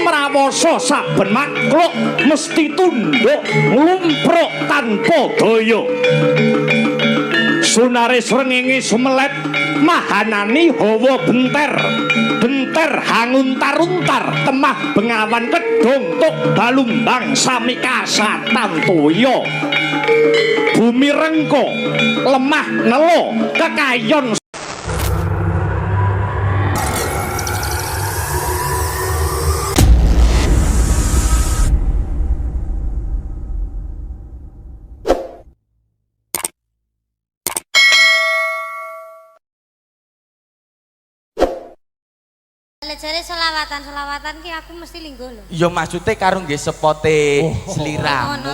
mrawasa saben makhluk mesti tunduk nglumpruk tanpa daya. Sunare srengenge sumelet mahanani hawa benter hanguntar-untar temah bengawan kedhong tuk balumbang samikasatan toya. Bumi rengko lemah nelo kekayon jare selawatan ki aku mesti linggo lho. Ya maksude karo nggih sepote sliramu.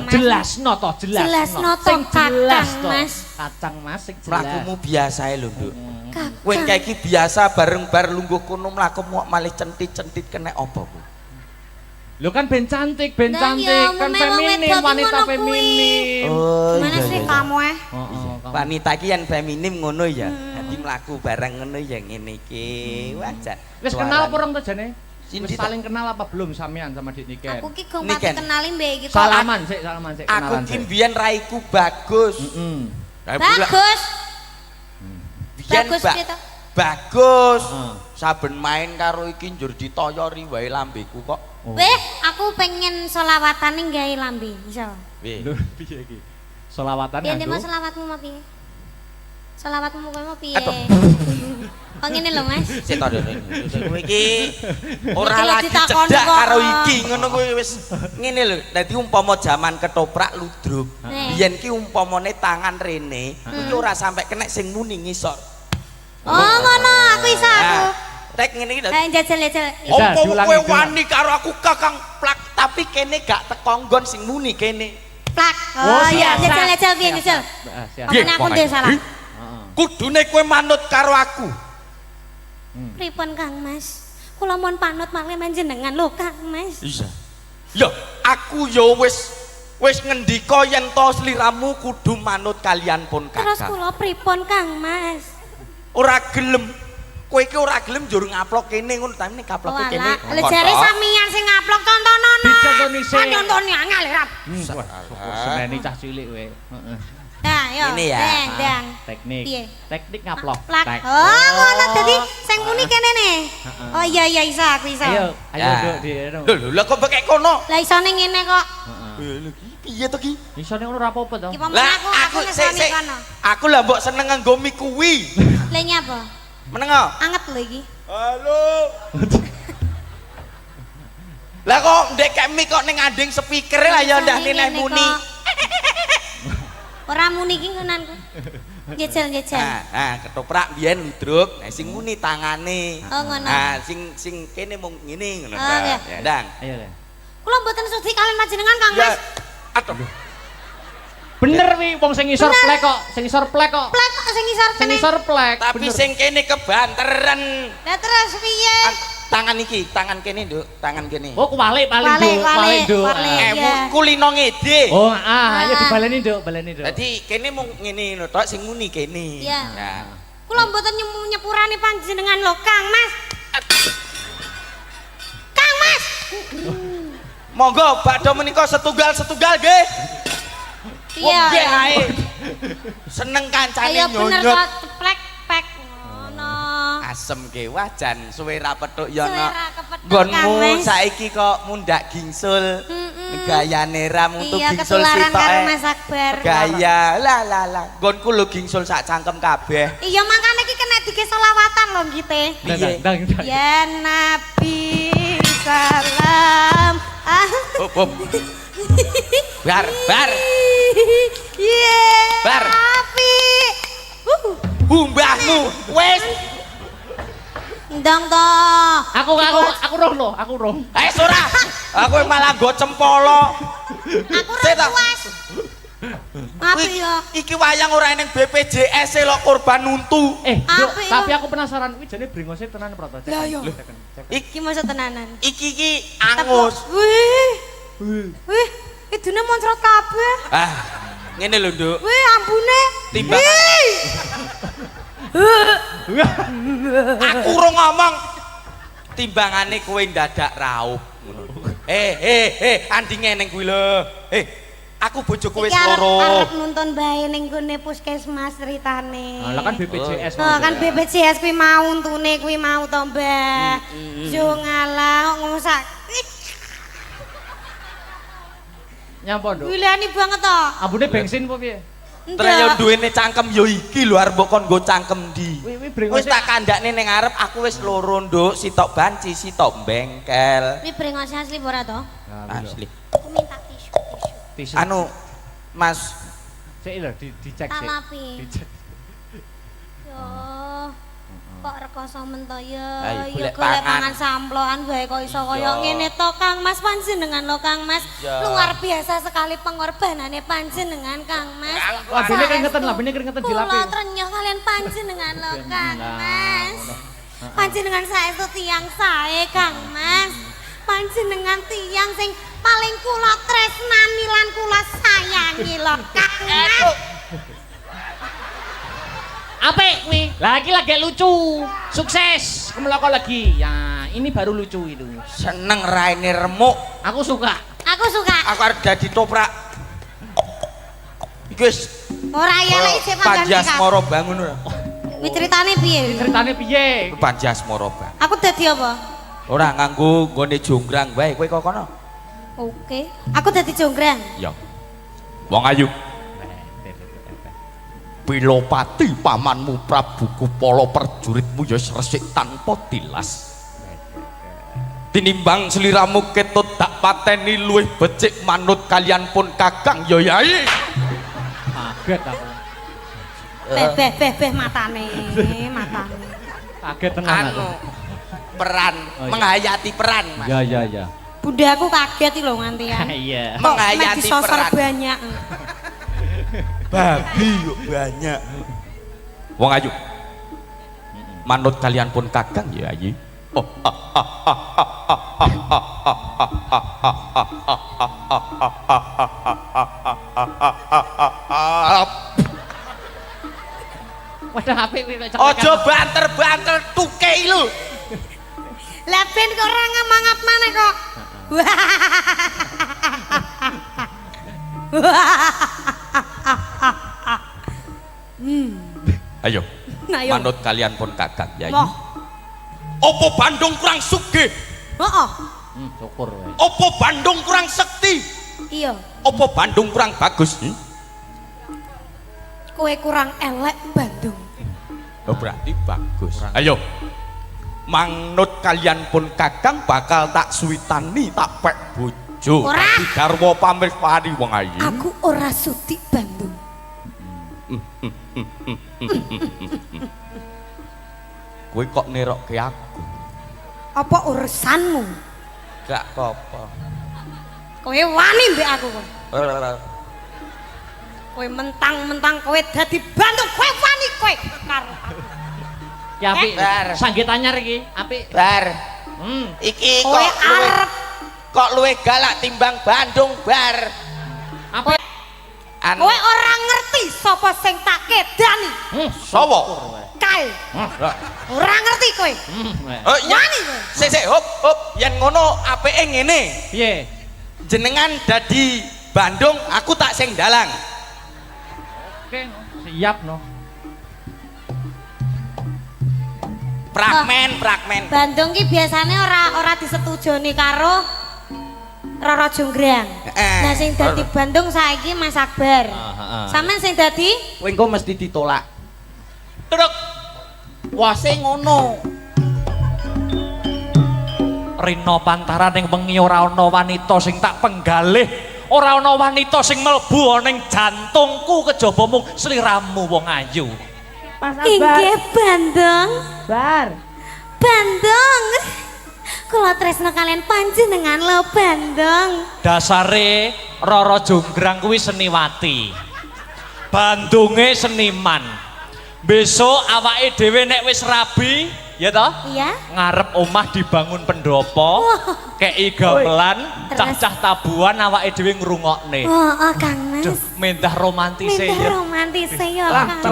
Jelasno to. Sing jelas to. Kacang Mas sing jelas. Mlakumu biasa lho, Nduk. Kowe iki biasa bareng-bar lungguh kono mlaku malih centit-centit kena apa kowe? Lho kan ben cantik kan feminim, wanita feminim. Oh, mana sih kamu wanita iki yen feminim ngono ya. Dadi mlaku bareng ngono ya ngene iki. Wajar. Wis kenal apa urung to jane? Wis saling kenal apa belum sampean sama Dik Niken? Aku ki gong pati kenali mbek iki kok. Salaman sik Aku ki mbiyen raiku bagus. Bagus. Biyen bagus. Saben main karo iki njur ditoyori wae lambeku kok. Weh, aku pengen selawatan ning gawe lambe, iso. Lho piye iki? Selawatan ya ndek selawatmu mau piye? Selawatmu kowe mau piye? Kok ngene lho, Mas. Sik to kowe iki ora lagi cedak karo iki ngono kuwi wis ngene lho. Dadi umpama jaman ketoprak ludruk. Biyen ki umpamane tangan rene iki ora sampe kena sing muni ngisor. Oh, ngono aku iso aku. Tek ngene iki lho. Ha jajal. Opo kowe wani karo aku Kakang plak tapi kene gak teko nggon sing muni kene. Plak. Oh iya, jajal piye jajal. Pokoknya aku ndek salah. Kudune kowe manut karo aku. Pripun Kang Mas? Kula mohon panut malih panjenengan lho Kang Mas. Iya. Ya, aku ya wis ngendika yen to sliramu kudu manut kalian pun Kakang. Terus kula pripun Kang Mas? Ora gelem. Kowe iki ora gelem njur ngaplok kene ngono ta nek kaploke kene. Lha jare sampeyan sing ngaplok tontonono. Dicontoni sik. Tontoни angel rap. Seneni cah cilik kowe. Heeh. Nah, yo. Ini ya. Dang. Teknik. Piye? Teknik ngaplok. Oh, ngono dadi sing muni kene ne. Oh iya iso aku iso. Ayo Nduk di. Lho kok bekek kono? Lah isone ngene kok. Lho piye to ki? Isone ngono ora apa-apa to. Lah aku sik. Aku lah mbok seneng nganggo mie kuwi. Lah nyapa? Menengo. Anget lho iki. Halo. Lah kok ndek mie kok ning anding speaker lah ya ndak nene muni. Ora muni iki ngunanku. Jejel. Nah, ketoprak biyen ludruk, nah sing muni tangane. Oh ngono. Nah, sing kene mung ngene ngono ta. Ya, Dang. Ayo le. Kula mboten sudi kalian panjenengan Kang Mas. Aduh. Bener wi wong sing isor plek kok, sing isor plek kok. Plek kok sing isor kene. Sing isor plek. Tapi sing kene kebanteren. Lah terus piye? Tangan iki, tangan kene, Nduk, tangan kene. Oh, kuwalik paling Nduk. Kulino ngede. Oh, ayo dibaleni Nduk, Nduk. Dadi kene mung ngene lho tok sing muni kene. Iya. Nah. Kula mboten nyepurani panjenengan lho, Kang Mas. Kang Mas. Monggo bakdo menika setunggal nggih. Iya. Nggih ae. Seneng kancane nyonyot. Ayo bener kok plek-plek ngono. Asem ke wajan suwe ra petuk ya Suwe ana. ra kepethuk, Nggonmu Kang Mas. saiki kok mundak gingsul. Gayane ra mutu Iya, gingsul ketularan sitok. karo Mas Akbar. Gaya lah. Nggonku lho gingsul sak cangkem kabeh. Iya makane iki kena dige selawatan lho ngite. Dang. Ya Nabi salam. Hop. Bar. Iya. Bar. Api. Mbahmu wis. Ndang to. Aku roh. Ora. Aku malah nggo cempolo. Aku ra puas. Api yo. Iki wayang ora ning BPJS lho korban nuntu. Tapi aku penasaran kuwi jane brengose tenan proto. Lah yo. Iki maksud tenanan. Iki angus. Wih, idune moncrot kabeh. Ngene lho, Nduk. Wih, ambune. Aku ora ngomong. timbangane kowe ndadak raup ngono. Andi ngene kuwi lho. Aku bojoku wis loro. Arep nuntun bae ning gone puskesmas ceritane. Lah kan BPJS. Oh, kan BPJS kuwi mau untune kuwi mau to, Mbah. Yo ngalah ngosak. Nyapa, Nduk? Wilani banget to. Ambune bensin apa piye? Terus yo duwene cangkem yo iki lho arep mbok kon nggo cangkem ndi. Wis tak kandakne ning arep aku wis loro, Nduk, sitok banci, sitok bengkel. Ini brengos asli ora to? Asli. Aku minta tisu. Anu, Mas. Sik lho dicek sik. Mapi. Dicek. Yo. Kok rekoso men to ya. Ayo, Ya golek golek pangan. pangan samploan wae kok iso kaya ngene to, Kang Mas. Panjenengan lho, Kang Mas. Ya. Luar biasa sekali pengorbanannya panjenengan, Kang Mas. Labine keringetan dilapi. Kula trenyuh kalian panjenengan lho, Kang Mas. Panjenengan saestu tiyang sae, Kang Mas. Panjenengan tiyang sing paling kula tresnani lan kula sayangi lho, Kang Mas. Apik kuwi. Lagi lucu. Sukses. Kemeloko lagi. Ya, ini baru lucu itu. Seneng raine remuk. Aku suka. Aku suka. Aku arep dadi toprak. Iki wis Ora ya lek isih Panjas Moro bangun ora. Kuwi ceritane piye? Ceritane piye? Panjas Moro bangun. Aku dadi apa? Ora nganggo nggone jonggrang wae kowe kok kono. Oke. Aku dadi jonggrang. Ya. Wong ayu. Pilopati pamanmu Prabu Kupala perjuritmu ya resik tanpa tilas. Tinimbang sliramu ketut tak pateni luwih becik manut kalian pun Kakang ya Yai. Kaget aku. Beh matane. Kaget tenan aku. Peran, Oh, iya. menghayati peran, Mas. Ya. Bunda aku kaget lho nganti ya. Iya. Menghayati disosor peran. banyak. Babi yuk banyak. Wong ayu. Manut kalian pun Kakang ya Yai. Oh. Wadah apik kuwi kok. Ojo banter-banter tukei lho. Lah ben kok ora ngamangap maneh kok. Ayo. Nah, ayo. Manut kalian pun Kakang Yai. Moh. Opo Bandung kurang sugih? Heeh. Syukur wae. Opo Bandung kurang sekti? Iya. Opo Bandung kurang bagus? Kowe kurang elek Bandung. Oh, berarti bagus. Ayo. Manut kalian pun Kakang bakal tak suwitani tak pek bojo. Ora. Tapi garwa pamirsani wong ayu. Aku ora sudi Bandung. Kowe kok nerokke aku? Apa urusanmu? Gak apa-apa. Kowe wani mbek aku kok. Kowe mentang-mentang kowe dadi Bandung, kowe wani kowe karo aku. Ki apik. Bar. Sanggit anyar iki, apik. Bar. Iki Kowe arep kok luwih galak timbang Bandung bar. Apik. Anu kowe ora ngerti sapa sing tak kedani. sapa? Kae. Ora ngerti kowe. Oh iya. Wani kowe. Sik hop yen ngono apike ngene. Piye? Jenengan dadi Bandung, aku tak sing dalang. Oke, siap no. Fragmen. Bandung ki biasane ora disetujoni karo Roro Jonggrang. Nah sing dadi Bandung saiki Mas Akbar. Sampeyan sing dadi Kowe engko mesti ditolak. Truk. Wase ngono. Rina pantaran ning wengi ora ana wanita sing tak penggalih, ora ana wanita sing mlebu ning jantungku kejaba mung sliramu wong ayu. inggih Bandung. Bandung. Kula tresna kalian panjenengan lho Bandung. Dasare Roro Jonggrang kuwi seniwati. Bandunge seniman. Besok awake dhewe nek wis rabi, ya toh? Iya. Ngarep omah dibangun pendopo, kei gamelan, cah-cah tabuhan awake dhewe ngrungokne. Oh, Kang Mas. Duh, mendah romantise Minta ya. romantis ya Lah, Kang.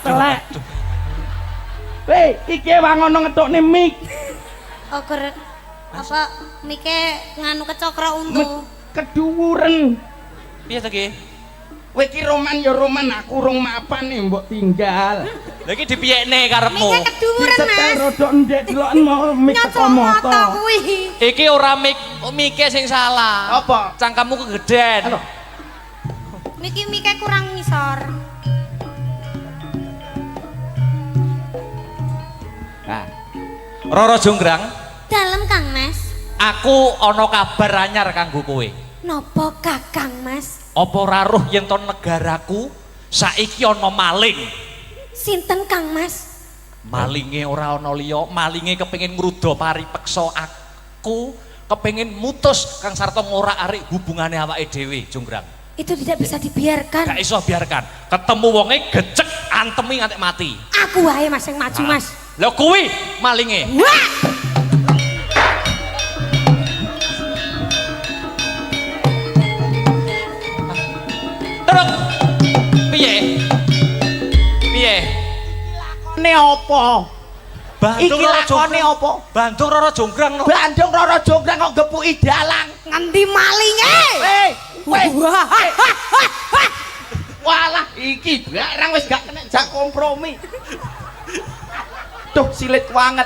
telek. Weh, iki wangono ngetokne mic. Oger apa mike nganu kecokro untu. Keduwuren. Piye to ki? Kowe iki roman ya roman, aku rong mapan nih mbok tinggal. Lha iki dipiyekne karepmu. Mike keduwuren Mas. Disetel rodok ndek deloken mau mik teko moto. kuwi. Iki ora mike sing salah. Apa? Cangkemmu kegeden. Halo. Niki mike kurang ngisor. Nah, Roro Jonggrang, Dalem Kang Mas. aku ana kabar anyar kanggo kowe. Napa Kakang Mas? Apa ora roh yen to negaraku saiki ana maling. Sinten Kang Mas? Malinge ora ana liya, malinge kepengin ngruda paripeksa aku, kepengin mutus Kang Sarta ngorak-arik hubungane awake dhewe, Jonggrang. Itu tidak bisa dibiarkan. Gak iso biarkan. Ketemu wonge gecek antemi nganti mati. Aku wae Mas yang maju Mas. Lha kuwi malinge. Wah! Terus piye? Piye? ne apa? Bandung Iki lakone apa? Bandung Roro Jonggrang no. Bandung Roro Jonggrang kok gepuki dalang. Ngendi malinge? Weh. Walah, iki barang wis gak kena jak kompromi. Duh, silit banget.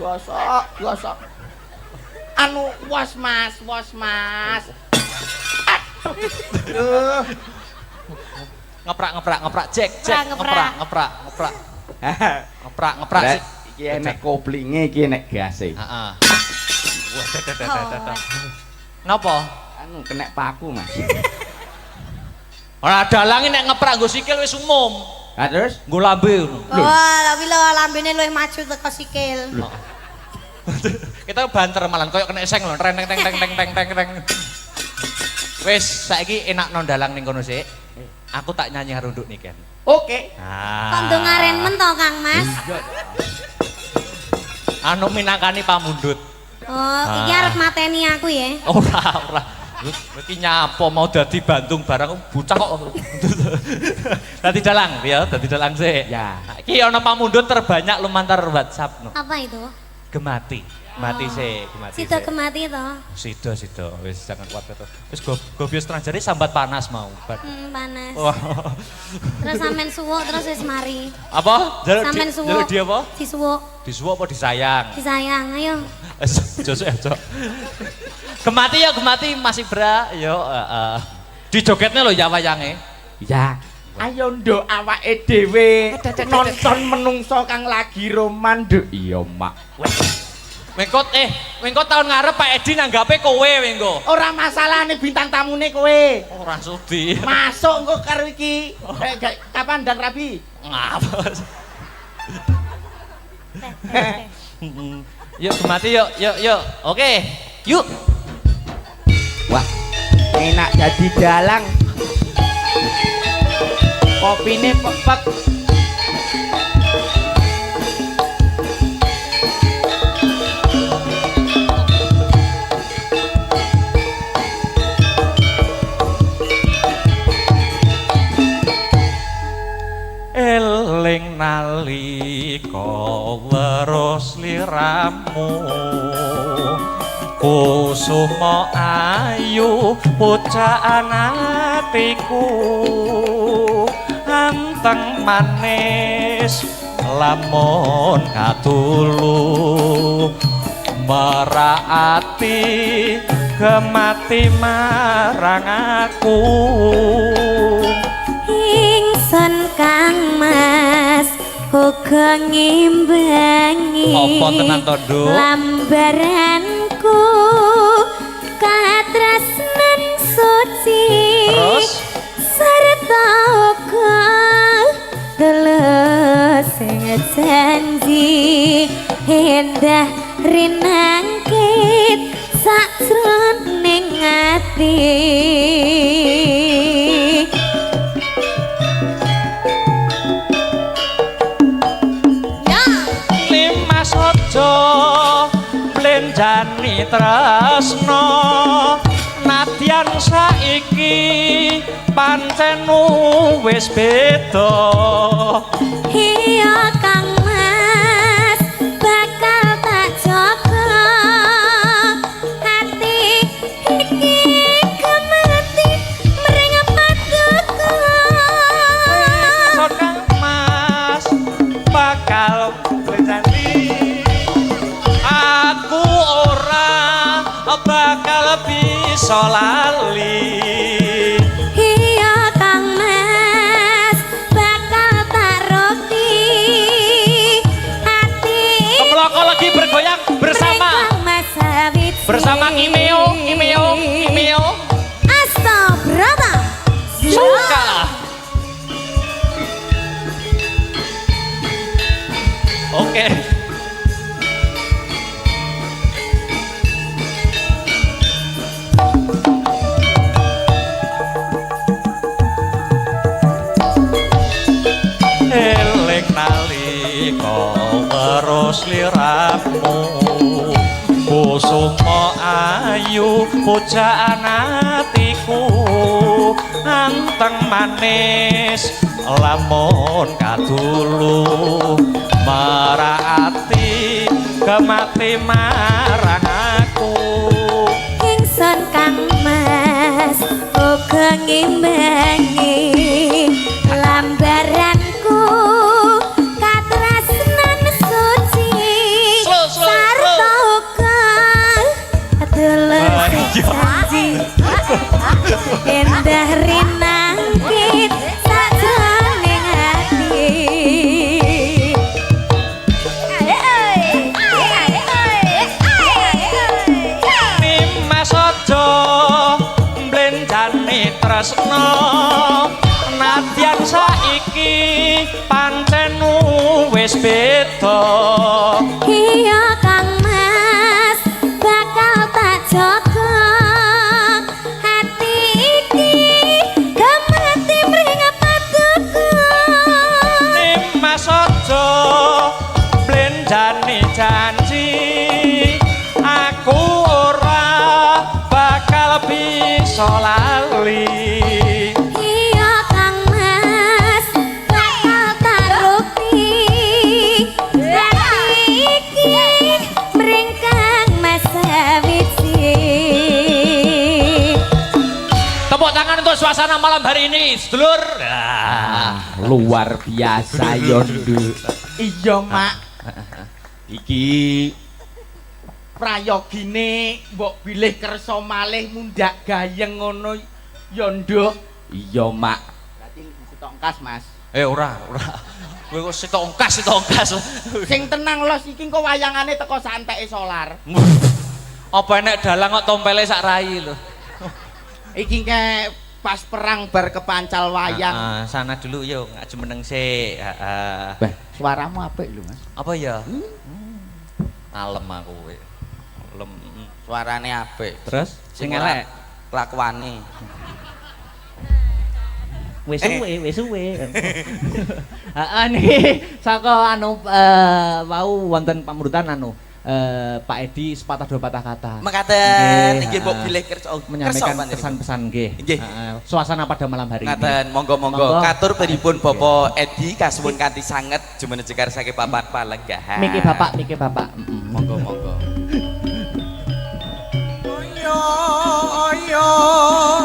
Gosok. Anu, was mas. Aduh. Ngeprak cek ngeprak. Sih. Iki enek koplinge, iki enek gase. Heeh. Napa? Anu kena paku, Mas. Ora dalang nek ngeprak nggo sikil wis umum. Lah terus Nggo lambe ngono. Oh, tapi lho lambene luwih maju teko sikil. Kita banter malan koyo kena seng lho, teng. Wis saiki enak no dalang ning kono sik. Aku tak nyanyi harunduk niken. oke. Kok ndongaren men to Kang Mas? Anu minangkani pamundhut. Oh, iki arep mateni aku ya. Ora. Iki nyapa mau dadi Bandung barang bocah kok. Dadi dalang ya, dadi dalang sik. Ya. Iki ana pamundhut terbanyak lumantar WhatsApp no. Apa itu? Gemati. Mati sik, gemati. Sida kemati to. Sida. Wis jangan kuat to. Wis go bios terang jare sambat panas mau. Panas. Wah. Terus sampean suwuk terus wis mari. Apa? Sampean suwuk. Jaluk dia apa? Disuwuk. Disuwuk apa disayang? Disayang, ayo. Josok. Gemati masih bra, yo dijogetnya lho ya wayange. Ya. Ayo nduk awake dhewe nonton menungso kang lagi roman nduk. Iya, Mak. Wengko tahun ngarep Pak Edi nanggape kowe wengko. Ora masalah nih bintang tamune kowe. Ora sudi. Masuk engko karo iki. Kapan ndang rabi? Ngapa? Yuk Gemati yuk. Oke. Yuk. Wah, enak jadi dalang. Kopine pepet. Eling nalika weruh sliramu kusuma ayu pucaan atiku anteng manis lamun katulu meraati gemati marang aku Ingsun Kang Mas uga ngimbangi apa tenan to Nduk lambaranku katresnan suci terus serta uga tulus janji endah rinangkit sajroning ati Limas ojo blenjani tresno nadyan saiki pancen wis beda iya Kang Mas Aku ora bakal bisa lali. Iya Kang Mas bakal tak roti hati Kemloko lagi bergoyang bersama Kang Mas Sawit bersama Imeo Asta Brata suka. Oke. Eling nalika weruh sliramu kusuma ayu pujaan atiku anteng manis lamun kadulu merati kemati marang aku Ingsun Kang Mas uga ngimbangi lambaranku katresnan suci sarta uga dulur janji endah rinangkit sajroning ati Nimas aja mblenjani tresna nadyan saiki pancen wis beda. Iya Kang Mas bakal tak jaga hati iki gemati mring patuku Nimas aja mblenjani janji aku ora bakal bisa lali. Iya Kang Mas bakal tak rukti hati iki mring Kang Mas Sawitsi Tepuk tangan untuk suasana malam hari ini, sedulur. Luar biasa Yondo. Iya mak. Iki prayogine mbok bilih kersa malih mundak gayeng ngono Yondo. Iya mak. Berarti ditongkas Mas. Ora. Kowe kok sitok ongkas. Sing tenang los iki kok wayangane teko santeke solar. Apa enek dalang kok tompele sak rai lho. Iki ke pas perang bar kepancal wayang. Sana dulu yuk, ngaju meneng sik. Bah, suaramu apik lho Mas. Apa ya? Kalem aku kowe. Kalem. Suarane apik. Terus sing elek Kelakuane. Wis suwe. Heeh niki saka wau wonten pamurutan Pak Edi sepatah dua patah kata. Mekaten Nggih, nggih mbok bilih kersa. Menyampaikan pesan-pesan nggih. Nggih. Suasana pada malam hari ini. Ngaten, monggo. Katur pripun Bapak Edi kasuwun kanthi sanget jumeneng jekar saking papan palenggahan. Miki Bapak. Monggo.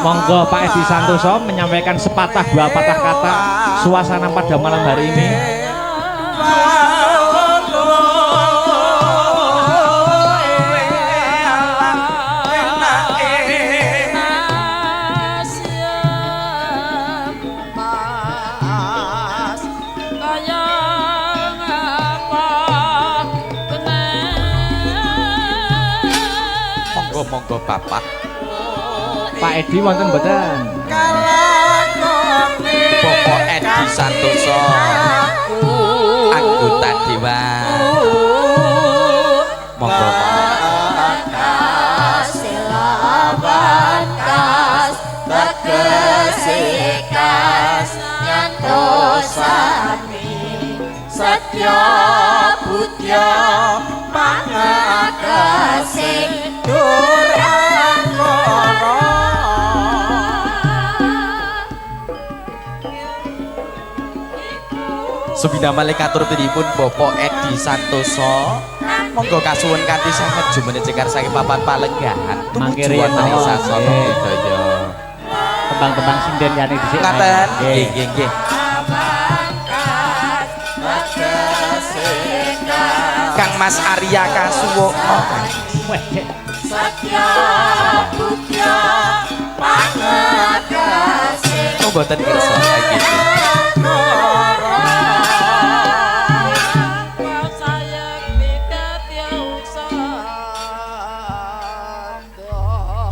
Monggo Pak Edi Santoso menyampaikan sepatah dua patah kata suasana pada malam hari ini. Monggo Bapak. Pak Edi wonten mboten? Bapak Edi Santoso anggota dewan. Monggo. Silabakas tegesikas nyantosami setya budya pangakasing durakara. Subida malih katur pripun Bapak Edi Santoso. Monggo kasuwun kanthi sanget jumeneng cekar saking papan palenggahan. Mangke Tumuju wonten ing sasana budaya. Tembang-tembang sinden yani dhisik. Ngaten. Nggih. Bakas tegesikas Mas Arya Kasuwo. Wedek. Oh mboten kersa iki.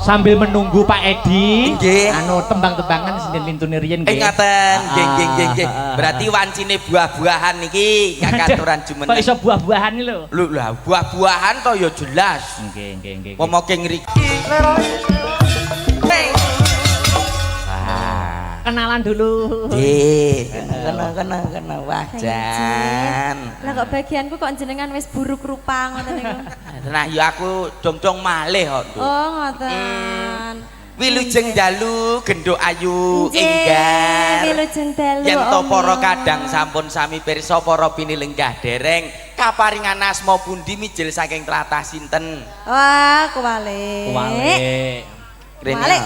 Sambil menunggu Pak Edi, Nggih. anu tembang-tembangan sing lintune riyen nggih. Ngaten, nggih. Berarti wancine buah-buahan niki kakaturan Kok jumeneng. iso buah-buahan iki lho. Lho lah, buah-buahan to ya jelas. Nggih. Pomoke ngriki. Kenalan dulu. Nggih, kena wajan. Lah kok bagianku kok jenengan wis buruk rupa ngoten niku. Nah, ya aku dong-dong malih kok. Oh, ngoten. Wilujeng dalu genduk ayu enggar. Wilujeng dalu. Yen to para kadang sampun sami pirsa para pinilenggah dereng kaparingan asma pundi mijil saking tlatah sinten? Wah, kuwalik. Kuwalik.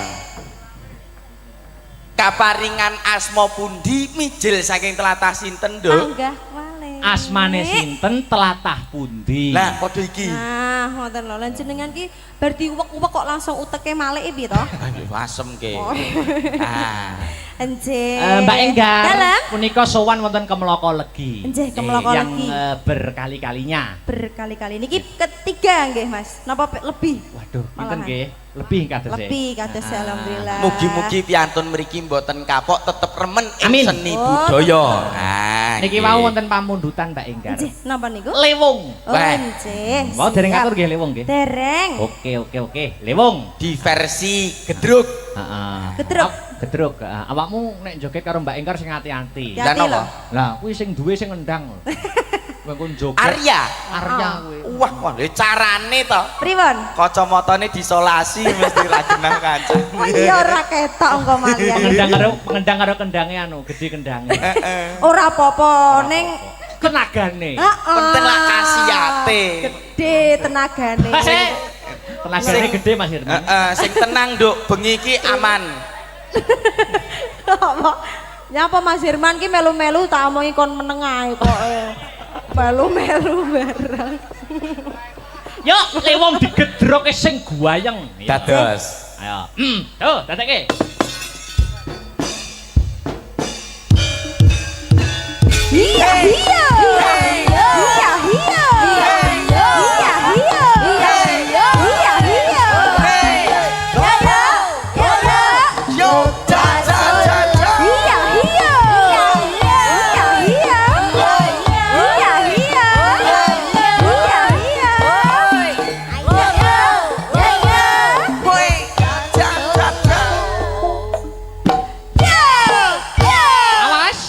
Kaparingan asma pundi mijil saking tlatah sinten, Nduk? Panggah kuwalik. Asmane sinten telatah pundi? Lah padha iki. Nah, ngoten lho. Lan jenengan ki bar diuwek-uwek kok langsung uteke malike piye to? Ayo asem ke. Oh. Ah. Enjih. Mbak Enggar, Dalem. punika sowan wonten Kemloko Legi. Nggih, Kemloko yang Legi. Berkali-kalinya. Berkali-kali niki ketiga nggih, Mas. Napa lebih? Waduh, pinten Malahan. nggih? Lebih kados e. Lebih kados alhamdulillah. Mugi-mugi piantun mriki mboten kapok tetep remen ing Amin. seni Oh, budaya. Nah, Niki mau wonten pamundutan Mbak Enggar. Nggih, napa niku? Lewung. Oh, Wah. nggih. Mau dereng siap. atur nggih lewung nggih. Dereng. Oke. Lewung. di versi gedruk. Heeh. Gedruk. Gedruk. Awakmu nek joget karo Mbak Enggar sing ati-ati. Ya. Dan Hati lho. apa? Lah, kuwi sing duwe sing ngendang lho. Kowe kon joget. Arya. Arya kuwi. Wah, lho carane to. Pripun? Kacamatane disolasi mesti ra genah kanca. Oh iya ora ketok engko malian. Ngendang karo kendange anu, gede kendange. Ora apa-apa ning Tenagane. Penting lah kasihate. Gede tenagane. Tenagane gede Mas Hirman. Sing tenang, Nduk, bengi iki aman. Apa? Nyapa Mas Hirman ki melu-melu tak omongi kon meneng ae kok. Melu-melu bareng. Yo, lewong digedroke sing guayeng. Dados. Ayo. Tuh, dadekke. Iya, iya. Iya, iya. Iya, iya. Iya, iya. Iya, iya. Yo, ja. Iya, iya. Iya, iya. Iya, iya. Iya, iya. Boy, ja. Awas.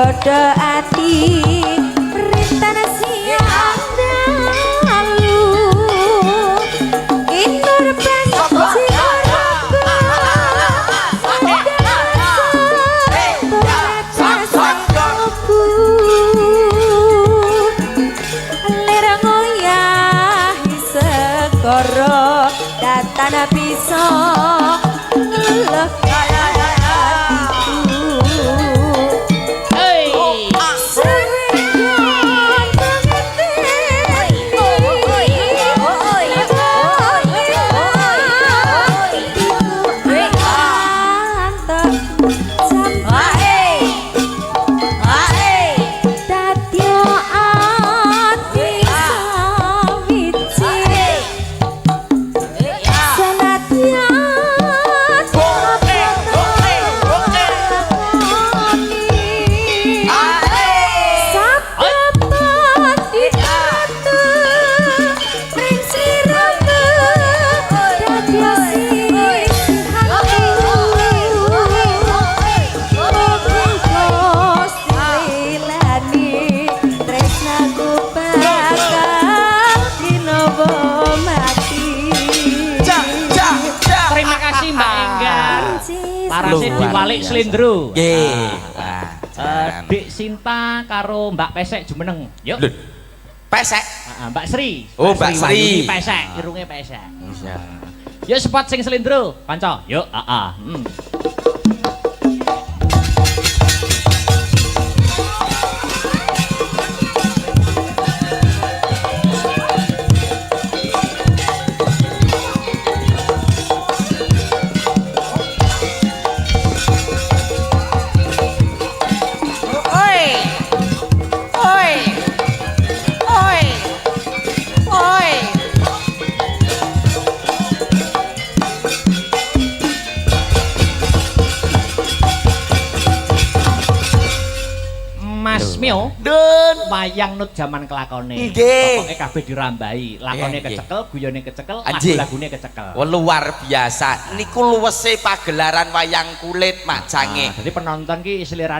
podo ati rintan siang dalu inur benci Koro datana bisa Parasé diwalik slendro. Nggih. Dik Sinta karo Mbak Pesek jumeneng. Yuk. Pesek. Mbak Sri. Oh, Mbak Sri. Wahyuni Pesek, irunge Pesek. Iya. Yuk spot sing slendro, kanca. Yuk, Mas Mio, Dun. wayang nut jaman kelakone. Nggih. Pokoke kabeh dirambahi, lakone Nggih. kecekel, guyone kecekel, Anjing. lagu-lagune kecekel. Wah, luar biasa. Niku luwese pagelaran wayang kulit Mak Jange. Jadi penonton ki selera